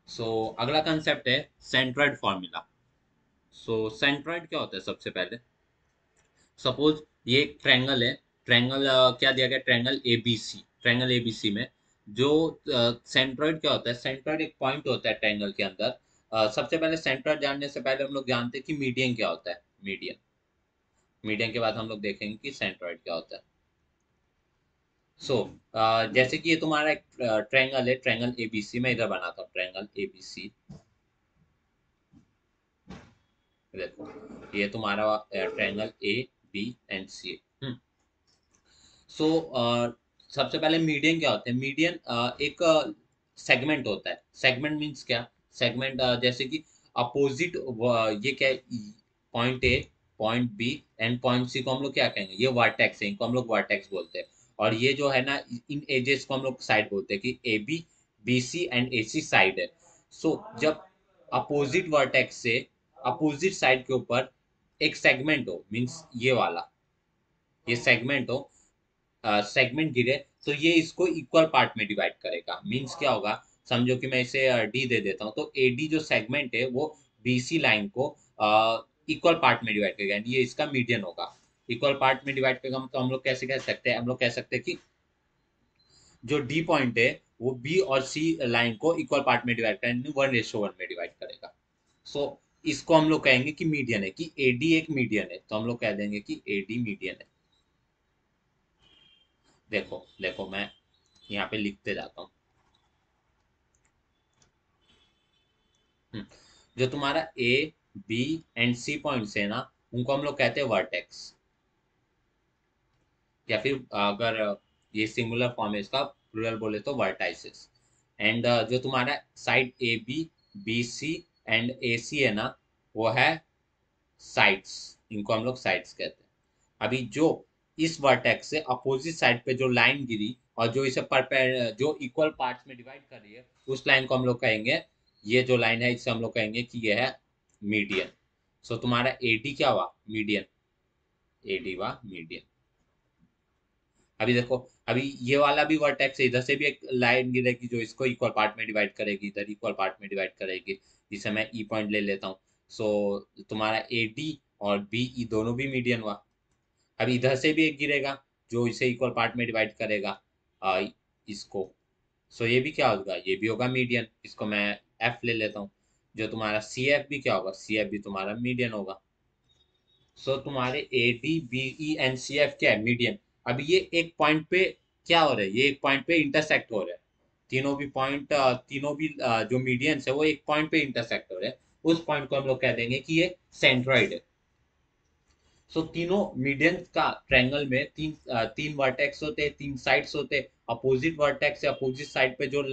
अगला कंसेप्ट है centroid formula. Centroid क्या होता है? सबसे पहले सपोज ये एक ट्रायंगल है। ट्रायंगल क्या दिया गया? Triangle ABC. ट्रायंगल एबीसी में जो सेंट्रोइड क्या होता है? सेंट्रोइड एक पॉइंट होता है ट्रायंगल के अंदर। सबसे पहले सेंट्रोइड जानने से पहले हम लोग जानते हैं कि मीडियन क्या होता है। मीडियन, मीडियन के बाद हम लोग देखेंगे कि सेंट्रोइड क्या होता है। सो जैसे कि ये तुम्हारा एक ट्रायंगल है, ट्रायंगल एबीसी। मैं इधर बनाता हूँ ट्रायंगल एबीसी। देखो, ये तुम्हारा ट्रायंगल ए बी एंड सी। सो सबसे पहले मीडियन क्या होता है? मीडियन एक सेगमेंट होता है। सेगमेंट मीन्स क्या? सेगमेंट जैसे कि अपोजिट, ये क्या है? Point A, point B and point C को हम लोग क्या कहेंगे? ये वर्टेक्स है, इनको हम लोग वर्टेक्स बोलते हैं। और ये जो है ना, इन एजेस को हम लोग साइड बोलते हैं कि A B, B C and A C side है। जब अपोजिट वर्टेक्स से अपोजिट साइड के ऊपर एक सेगमेंट हो, मीन्स ये वाला, ये सेगमेंट हो, सेगमेंट गिरे, तो ये इसको इक्वल पार्ट में डिवाइड करेगा। मींस क्या होगा? समझो कि मैं इसे डी दे देता हूँ, तो एडी जो सेगमेंट है वो बीसी लाइन को इक्वल पार्ट में डिवाइड करेगा, यानी ये इसका मीडियन होगा। इक्वल पार्ट में डिवाइड करेगा, तो हम लोग कैसे कह सकते हैं? हम लोग कह सकते हैं कि जो डी पॉइंट है वो बी और सी लाइन को इक्वल पार्ट में डिवाइड करेगा, 1:1 में डिवाइड करेगा। सो इसको हम लोग कहेंगे कि मीडियन है, कि एडी एक मीडियन है, तो हम लोग कह देंगे कि एडी मीडियन है। देखो देखो, मैं यहाँ पे लिखते जाता हूँ। हम्म, जो तुम्हारा A B and C points है ना, उनको हम लोग कहते हैं वर्टेक्स, या फिर अगर ये सिंगुलर फॉर्म है इसका, प्लूरल बोले तो वर्टाइसेस। एंड जो तुम्हारा side A B, B C and A C है ना, वो है साइड्स। इनको हम लोग साइड्स कहते हैं। अभी जो इस वर्टेक्स से अपोजिट साइड पे जो लाइन गिरी और जो इसे जो इक्वल पार्ट्स में डिवाइड कर रही है, उस लाइन को हम लोग कहेंगे, ये जो लाइन है इसे हम लोग कहेंगे कि ये है मीडियन। तुम्हारा एडी क्या हुआ? मीडियन। एडी हुआ मीडियन। अभी देखो, अभी ये वाला भी वर्टेक्स है, इधर से भी एक लाइन गिरेगी जो इसको इक्वल पार्ट में डिवाइड करेगी, इधर इक्वल पार्ट में डिवाइड करेगी, जिसे मैं ई पॉइंट ले लेता हूँ। तुम्हारा ए डी और बी ई दोनों भी मीडियन हुआ। अब इधर से भी एक गिरेगा जो इसे इक्वल पार्ट में डिवाइड करेगा, आ, इसको। ये भी क्या होगा? ये भी होगा मीडियन। इसको मैं एफ ले लेता हूँ। जो तुम्हारा सी एफ भी क्या होगा? सी एफ भी तुम्हारा मीडियन होगा। तुम्हारे A D B E and C F क्या है? मीडियन। अभी ये एक पॉइंट पे क्या हो रहा है? ये एक पॉइंट पे इंटरसेक्ट हो रहा है। तीनों भी पॉइंट, तीनों भी जो मीडियंस है वो एक पॉइंट पे इंटरसेक्ट हो रहे हैं। उस पॉइंट को हम लोग कह देंगे कि ये सेंट्रॉइड है। तीनों मीडियंस का ट्रायंगल में तीन वर्टेक्स होते हैं, तीन साइड्स होते हैं। अपोजिट वर्टेक्स से अपोजिट साइड पे जो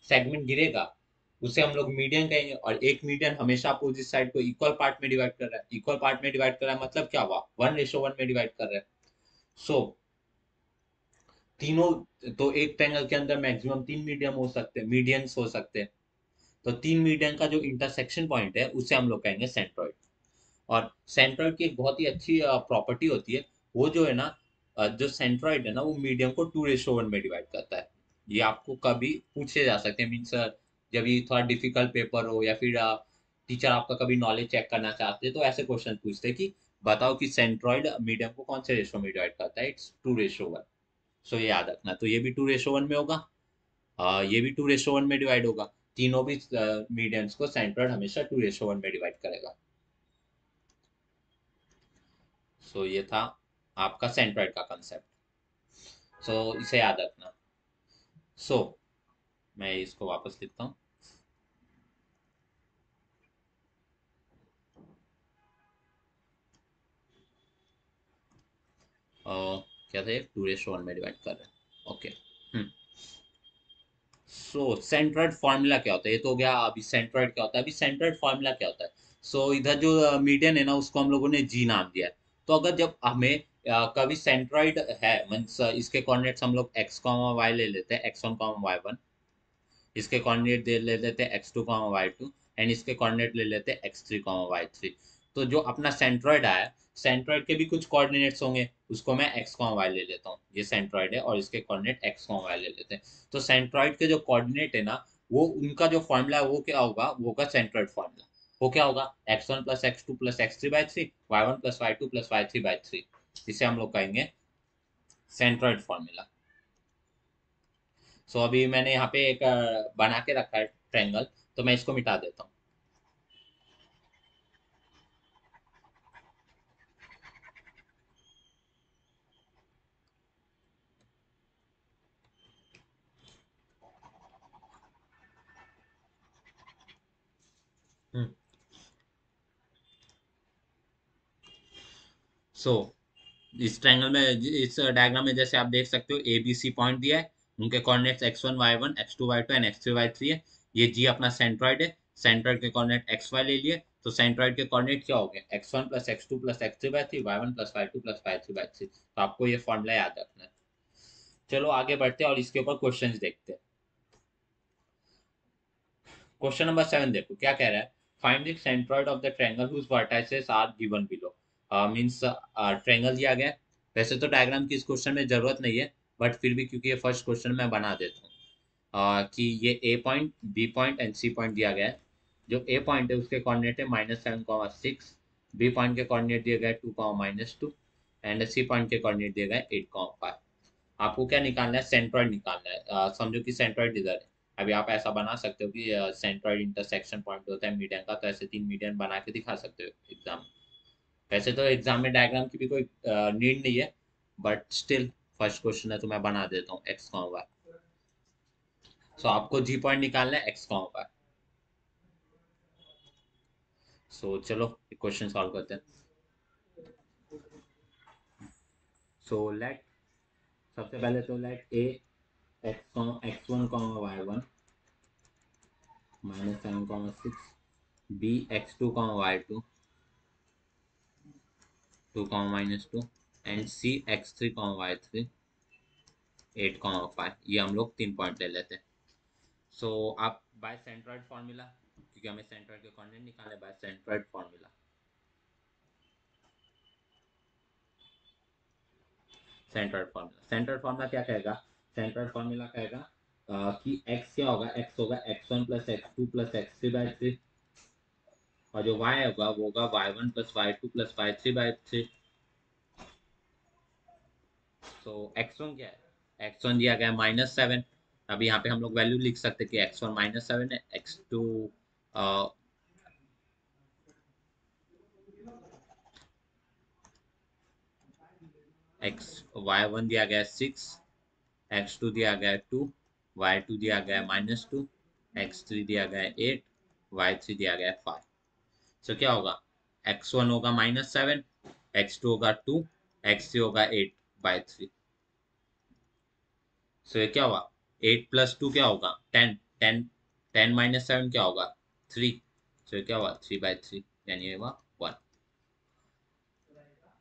सेगमेंट गिरेगा उसे हम लोग मीडियन कहेंगे। और एक मीडियन हमेशा अपोजिट साइड को इक्वल पार्ट में डिवाइड कर रहा है। इक्वल पार्ट में डिवाइड कर रहा है मतलब क्या हुआ? 1:1 में डिवाइड कर रहा है। सो तीनों, तो एक ट्रायंगल के अंदर मैक्सिमम तीन मीडियम हो सकते हैं, मीडियंस हो सकते हैं। तो तीन मीडियन का जो इंटरसेक्शन पॉइंट है उसे हम लोग कहेंगे सेंट्रॉइड। और सेंट्रॉइड की एक बहुत ही अच्छी प्रॉपर्टी होती है, वो जो है ना, जो सेंट्रॉइड है ना, वो मीडियम को 2:1 में डिवाइड करता है। ये आपको कभी पूछे जा सकते हैं, मीन्स जब ये थोड़ा डिफिकल्ट पेपर हो, या फिर टीचर आपका कभी नॉलेज चेक करना चाहते हैं, तो ऐसे क्वेश्चन पूछते हैं कि बताओ कि सेंट्रॉइड मीडियम को कौन से रेशो में डिवाइड करता है? इट्स 2:1। ये याद रखना। तो ये भी 2:1 में होगा, ये भी 2:1 में डिवाइड होगा। तीनों भी मीडियम्स को सेंट्रॉइड हमेशा 2:1 में डिवाइड करेगा। ये था आपका सेंट्रॉइड का कंसेप्ट। इसे याद रखना। सो मैं इसको वापस लिखता हूँ। क्या थे? 2:1 में डिवाइड कर रहे हैं, ओके। हम्म। सेंट्रॉइड फॉर्मूला क्या होता है? ये तो हो गया। अभी सेंट्रॉइड क्या होता है? अभी सेंट्रॉइड फॉर्मूला क्या होता है? इधर जो मीडियन है ना, उसको हम लोगों ने जी नाम दिया है। तो अगर जब हमें कभी सेंट्रॉइड है, मीन्स इसके कोऑर्डिनेट्स हम लोग एक्स कॉमा वाई ले लेते हैं, x1 कॉमा y1। इसके कोऑर्डिनेट दे ले लेते हैं x2 कॉमा y2। एंड इसके कोऑर्डिनेट ले लेते हैं x3 कॉमा y3। तो जो अपना सेंट्रॉइड आया, सेंट्रॉइड के भी कुछ कोऑर्डिनेट्स होंगे, उसको मैं x कॉमा y ले लेता हूँ। ये सेंट्रॉइड है और इसके कोऑर्डिनेट x कॉमा y ले लेते हैं। तो सेंट्रॉइड के जो कोऑर्डिनेट है ना, वो उनका जो फॉर्मूला है वो क्या होगा, वो होगा सेंट्रोइड फॉर्मूला। वो क्या होगा, x1 plus x2 plus x3 by three, y1 plus y2 plus y3 by three, जिसे हम लोग कहेंगे सेंट्रोइड फॉर्मूला। सो अभी मैंने यहाँ पे एक बना के रखा है ट्रायंगल, तो मैं इसको मिटा देता हूँ। सो इस ट्रायंगल में, इस डायग्राम में जैसे आप देख सकते हो ए बी सी पॉइंट दिया है, उनके coordinates x1 y1 x2 y2 and x3 y3 है। ये जी अपना सेंट्रॉइड है, सेंट्रॉइड के कोऑर्डिनेट xy ले लिए, तो सेंट्रॉइड के कोऑर्डिनेट क्या हो गए, x1 plus x2 plus x3 y3, y1 plus y2 plus y3 y3। तो आपको ये फॉर्मूला याद रखना है। चलो आगे बढ़ते हैं और इसके ऊपर क्वेश्चंस देखते हैं। क्वेश्चन नंबर 7 देखो क्या कह रहा है, find the centroid of the triangle whose vertices are given below. Means triangle दिया गया है। वैसे तो डायग्राम की इस क्वेश्चन में जरूरत नहीं है, बट फिर भी क्योंकि ये फर्स्ट क्वेश्चन मैं बना देता हूँ। कि ये A point, B point and C point दिया गया है। जो ए पॉइंट है उसके कोऑर्डिनेट है -7,6, बी पॉइंट के कोऑर्डिनेट दिए गए 2,-2 एंड सी पॉइंट के कोऑर्डिनेट दिए गए 8,5। आपको क्या निकालना है, सेंट्रॉइड निकालना है। समझो कि सेंट्रॉइड इधर है। अभी आप ऐसा बना सकते हो कि सेंट्रॉइड इंटरसेक्शन पॉइंट होता है मीडियन का, तो ऐसे 3 मीडियन बना के दिखा सकते हो एग्जाम में। वैसे तो एग्जाम में डायग्राम की भी कोई नीड नहीं है, बट स्टिल फर्स्ट क्वेश्चन है तो मैं बना देता हूँ एक्स कॉमा वाई। सो आपको जी पॉइंट निकालना है एक्स कॉमा वाई। सो चलो क्वेश्चन सॉल्व करते हैं। सो लेट, सबसे पहले तो let A x1 -7,6, b x2 y2 2, and C x3 y3 8,5। ये हम लोग 3 पॉइंट ले लेते हैं। सो आप बाय सेंट्रॉइड फॉर्मूला, क्योंकि हमें सेंट्रॉइड के कोऑर्डिनेट निकालने, by centroid formula, centroid formula क्या कहेगा, सेंट्रॉइड फार्मूला कहेगा कि x क्या होगा, x होगा x1 plus x2 plus x3 by 3, और जो y होगा वो होगा y1 plus y2 plus y3 by 3। तो x1 क्या है, x1 दिया गया -7। अभी यहाँ पे हम लोग वैल्यू लिख सकते हैं कि x1 -7 है, x2 x y1 दिया गया 6, x2 दिया गया 2, y2 दिया गया -2, x3 दिया गया 8, y3 दिया गया 5। सो क्या होगा, x1 होगा -7, x2 होगा 2, x3 होगा 8/3। सो ये क्या हुआ, 8 प्लस 2 क्या होगा 10, 10, 10 -7 क्या होगा 3। सो ये क्या हुआ 3/3, यानी ये हुआ 1।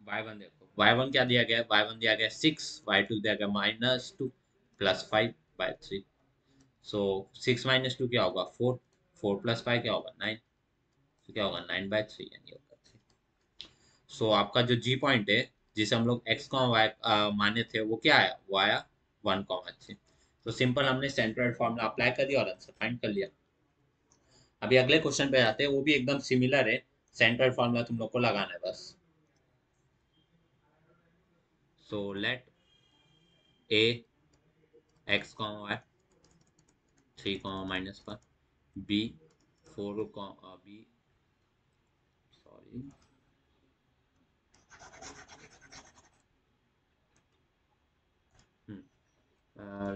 y1 देखो, y1 क्या दिया गया है, y1 दिया गया 6, y2 दिया गया -2 प्लस 5/3। सो 6 - 2 क्या होगा 4, 4 प्लस 5 क्या होगा 9। तो क्या होगा 9/3, यानी होगा 3। सो आपका जो जी पॉइंट है, जिसे हम लोग एक्स कॉमा वाई माने थे, वो क्या आया, वो आया 1,3। तो सिंपल हमने सेंट्रोइड फॉर्मूला अप्लाई कर दिया और आंसर फाइंड कर लिया। अभी अगले क्वेश्चन पे आते हैं, वो भी एकदम सिमिलर है। सेंट्रोइड फॉर्मूला तुम लोग को लगाना है बस। So let A X comma Y 3, -1, B 4, B, sorry,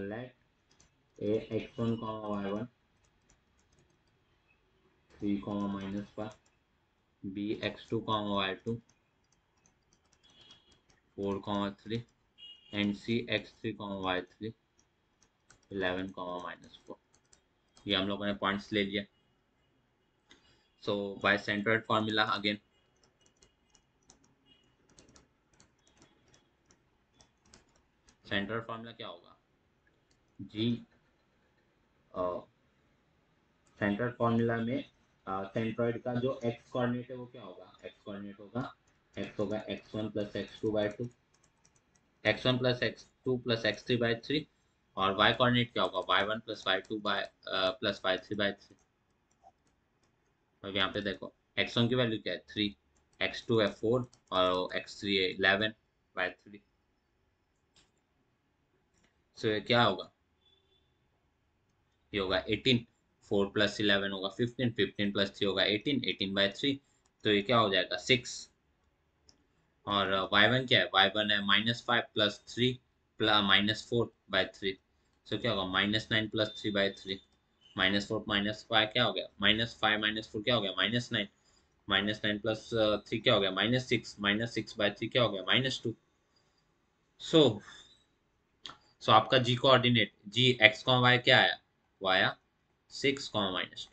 let A x1, y1 3, b x2, y2 4, 3 and c x3, y3 11, -4। ये हम लोगों ने पॉइंट्स ले लिया। So by centroid formula again, centroid formula क्या होगा, जी सेंट्रोइड फॉर्मूला में centroid का जो एक्स कोऑर्डिनेट है वो क्या होगा, एक्स कोऑर्डिनेट होगा, एक्स होगा x1 plus x2 by 2, x1 plus x2 plus x3 by 3, और वाई कोऑर्डिनेट क्या होगा, y1 plus y2 bye plus y3/3। अब यहाँ पे देखो x1 की वैल्यू क्या है 3, x2 है 4 और x3 है 11/3। सो ये क्या होगा, ये होगा 18, 4 प्लस 11 होगा 15, 15 प्लस 3 होगा 18, 18/3। तो ये क्या हो जाएगा 6। और y1 क्या है, y1 है -5 प्लस 3 प्लस -4/3। सो क्या होगा -9 प्लस 3/3। -4 -5 क्या हो गया, -5 -4 क्या हो गया -9, -9 प्लस 3 क्या हो गया -6, -6/3 क्या हो गया -2। सो सो आपका जी कोऑर्डिनेट जी एक्स कॉमा वाई क्या आया, वो आया 6, -2।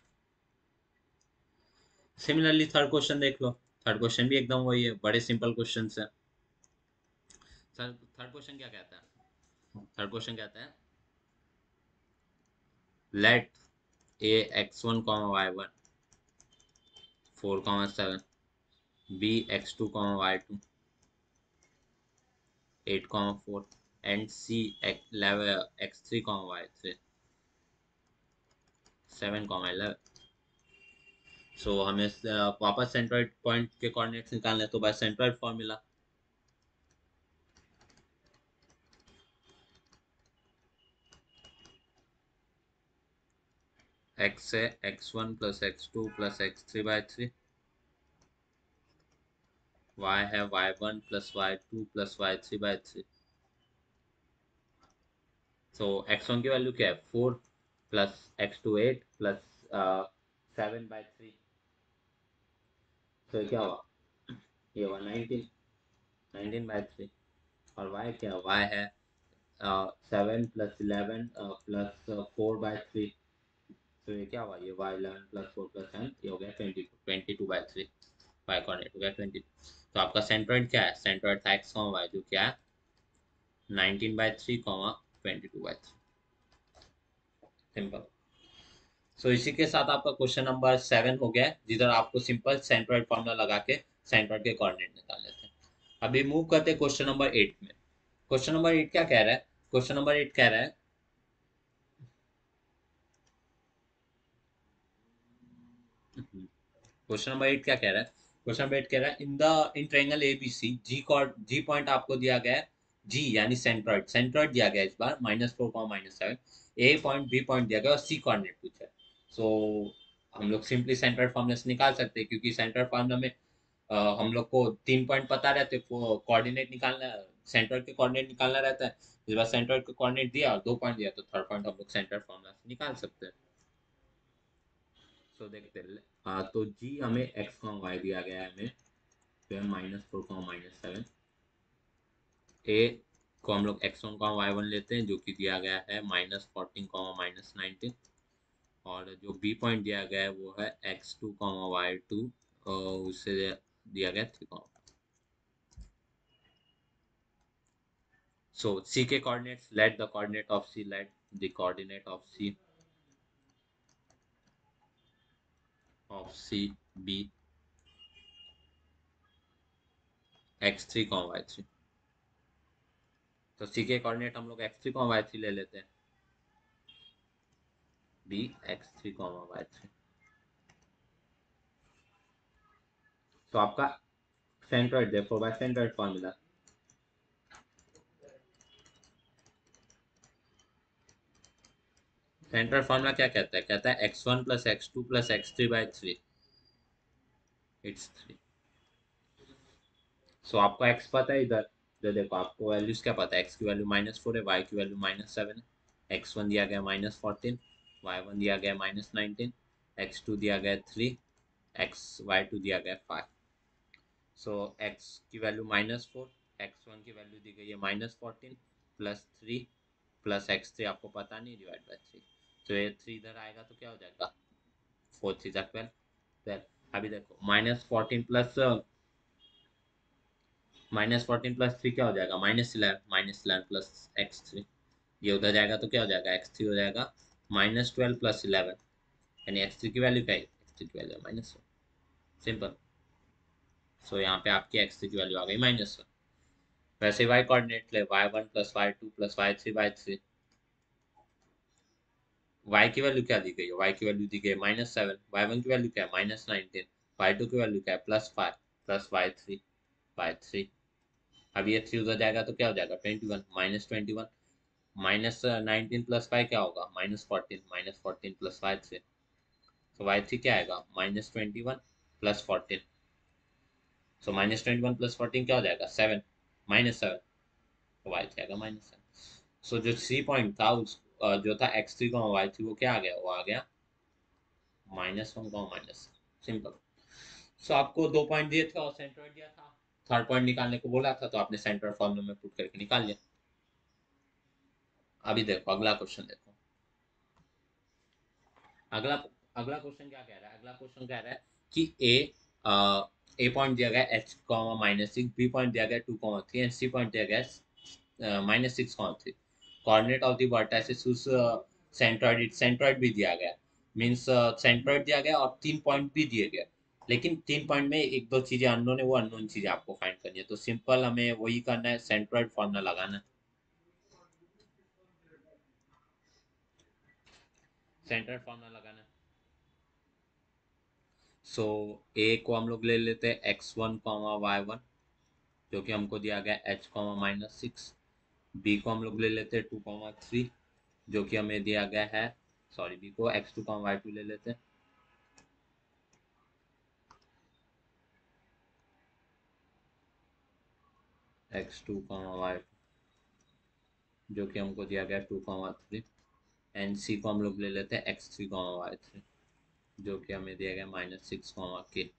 सिमिलरली थर्ड क्वेश्चन देख लो। थर्ड क्वेश्चन भी एकदम वही है, बड़े सिंपल क्वेश्चन है। सर थर्ड क्वेश्चन क्या कहता है, थर्ड क्वेश्चन कहता है late A x1, y1 4, 7 b x2, y2 8, 4 and c 11 x3, y3 7, 11। सो हमें वापस सेंट्रोइड पॉइंट के कोऑर्डिनेट्स निकालने, तो बाय सेंट्रोइड फॉर्मूला x है x1 plus x2 plus x3/3, y है y1 plus y2 plus y3/3। सो x1 की वैल्यू क्या है 4 प्लस x2 8 प्लस 7/3। तो क्या हुआ, ये हुआ 19, 19/3। और y क्या, y है 7 प्लस 11 प्लस 4/3। तो ये क्या हुआ, ये y 11 प्लस 4 प्लस 7, ये हो गया 22, 22/3। y कोऑर्डिनेट हो गया 22। तो आपका सेंट्रोइड क्या है, सेंट्रोइड था x, y जो क्या है 19/3, 22/3। सिंपल। सो इसी के साथ आपका क्वेश्चन नंबर 7 हो गया है, जिधर आपको सिंपल सेंट्रोइड फॉर्मूला लगा के सेंट्रोइड के कोऑर्डिनेट निकाल लेते हैं। अभी मूव करते हैं क्वेश्चन नंबर 8 में। क्वेश्चन नंबर 8 क्या कह रहा है, क्वेश्चन नंबर 8 कह रहा है क्वेश्चन नंबर 8 क्या कह रहा है, क्वेश्चन नंबर 8 कह रहा है in triangle ABC G point आपको दिया गया है, जी यानी सेंट्रोइड, सेंट्रोइड दिया गया है इस बार -4, -7। ए पॉइंट बी पॉइंट दिया गया और सी कोऑर्डिनेट पूछा है। सो हम लोग सिंपली सेंट्रोइड फॉर्मूला से निकाल सकते हैं, क्योंकि सेंट्रोइड फॉर्मूला में हम लोग को 3 पॉइंट पता रहते, कोऑर्डिनेट निकालना, सेंट्रोइड के कोऑर्डिनेट निकालना रहता है। इस बार सेंट्रोइड के कोऑर्डिनेट दिया और 2 पॉइंट दिया, तो थर्ड पॉइंट हम लोग सेंट्रोइड फॉर्मूला से निकाल सकते हैं। सो देखते हैं। तो जी हमें एक्स कॉम वाई दिया गया है हमें, तो -4, -7। ए को हम लोग x1, y1 लेते हैं, जो कि दिया गया है -14, -19। और जो बी पॉइंट दिया गया है वो है x2, y2, और उससे दिया गया 3। सो सी के coordinates, let the coordinate of C, let the coordinate of C be x3, y3। तो सी के कोऑर्डिनेट हम लोग x3, y3 ले लेते हैं, बी x3, y3। तो आपका सेंट्रोइड देखो by centroid formula, centroid formula क्या कहता है, कहता है x1 plus x2 plus x3/3, it's 3। सो आपको x पता है इधर, देखो आपको वैल्यूज क्या पता है, x की वैल्यू -4 है, y की वैल्यू -7 है, x1 दिया गया -14, y1 दिया गया -19, x2 दिया गया 3, y2 दिया गया 5। सो x की वैल्यू -4, x1 की वैल्यू दी गई है -14 प्लस 3 प्लस x3 आपको पता नहीं, डिवाइड बाय 3। तो ये 3 इधर आएगा तो क्या हो जाएगा 4 3 12 12। अभी देखो -14 प्लस 3 क्या हो जाएगा -11, -11 प्लस x3। ये उधर जाएगा तो क्या हो जाएगा x3 हो जाएगा -12 प्लस 11, यानी x3 की वैल्यू क्या है, x3 की वैल्यू -1। सिंपल। सो यहाँ पे आपकी x3 की वैल्यू आ गई -1। वैसे y कोऑर्डिनेट ले y1 plus y2 plus y3/3, y की वैल्यू क्या दी गई है, y की वैल्यू दी गई है -7, y1 की वैल्यू क्या है -19, y2 की वैल्यू क्या है +5 प्लस y3 अब ये 3 उधर जाएगा तो क्या हो जाएगा 21 -21 -19 प्लस 5 क्या होगा -14 प्लस y3, तो y3 क्या आएगा -21 प्लस 14, सो -21 प्लस 14 क्या हो जाएगा 7 -7, तो y3 आएगा -7। सो जो 3 पॉइंट था उस जो था x3 का y3 वो क्या आ गया, वो आ गया -1 का माइनस, सिंपल। सो आपको 2 पॉइंट दिए थे और सेंट्रोइड दिया था, थर्ड पॉइंट निकालने को बोला था तो आपने सेंटर फॉर्मूला में पुट करके निकाल लिया। अभी देखो अगला क्वेश्चन देखो। अगला अगला क्वेश्चन क्या कह रहा है, अगला क्वेश्चन कह रहा है कि ए पॉइंट दिया गया एच कॉमा -6, बी पॉइंट दिया गया 2,3 एंड सी पॉइंट दिया गया -6,3। कोऑर्डिनेट ऑफ द वर्टाइसेस उस सेंट्रॉइड भी दिया गया, मींस सेंट्रॉइड दिया गया और 3 पॉइंट भी दिए गए, लेकिन 3 पॉइंट में एक दो चीजें अननोन है, वो अननोन चीजें आपको फाइंड करनी है, तो सिंपल हमें वही करना है, सेंट्रॉइड फॉर्मूला लगाना है, सेंट्रॉइड फॉर्मूला लगाना है। सो ए को हम लोग ले लेते हैं x1, जो कि हमको दिया गया h, -6। बी को हम लोग ले लेते हैं 2, 3, जो कि हमें दिया गया है, सॉरी बी को x2, y2 ले लेते हैं, x2, y2 जो कि हमको दिया गया 2, 3, एंड सी को हम लोग ले लेते हैं x3, y3 जो कि हमें दिया गया -6,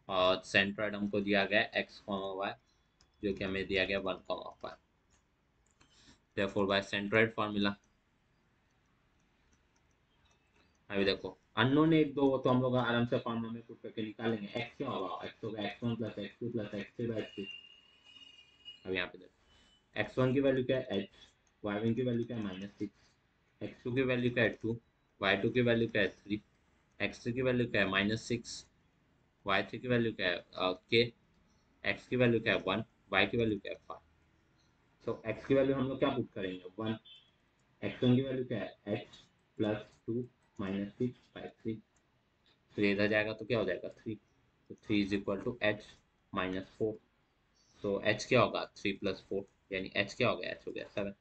और सेंट्रोइड हमको दिया गया x, y जो कि हमें दिया गया 1, 5। therefore by centroid formula, अभी देखो अननोन एक दो तो हम लोग आराम से फॉर्मूला में पुट करके निकालेंगे। एक्स क्या होगा, एक्स होगा x1 plus x2 plus x3/3। अब यहाँ पे देखो x1 की वैल्यू क्या है h, y1 की वैल्यू क्या है -6, x2 की वैल्यू क्या है 2, y2 की वैल्यू क्या है 3, x3 की वैल्यू क्या है -6, y3 की वैल्यू क्या है k, x की वैल्यू क्या है 1, y की वैल्यू क्या है 5। सो x की वैल्यू हम लोग क्या पुट करेंगे 1, x1 की वैल्यू क्या है h +2 -6/3, तो ये इधर जाएगा तो क्या हो जाएगा 3, तो 3 इज इक्वल टू h -4, तो h क्या होगा 3 + 4, यानी h क्या हो गया, h हो गया 7।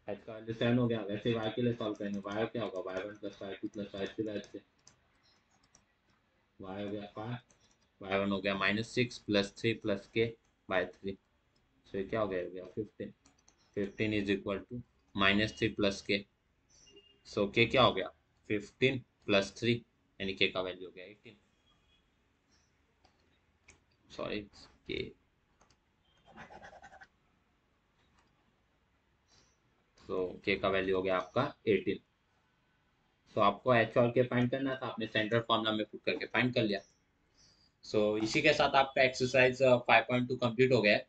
h का वैल्यू 7 हो गया। वैसे y के लिए सॉल्व करेंगे, y क्या होगा y1 + y2 + y3/3, y हो गया 5, y1 हो गया -6 + 3 + k/3, सो ये क्या हो गया 15, 15 is equal to -3 + k, so k क्या हो गया 15 + 3, यानी k का वैल्यू हो गया 18, सॉरी k, तो k का वैल्यू हो गया आपका 18। तो आपको एच और के फाइंड करना था, आपने सेंटर फॉर्मूला में पुट करके फाइंड कर लिया। सो इसी के साथ आपका एक्सरसाइज 5.2 कंप्लीट हो गया है।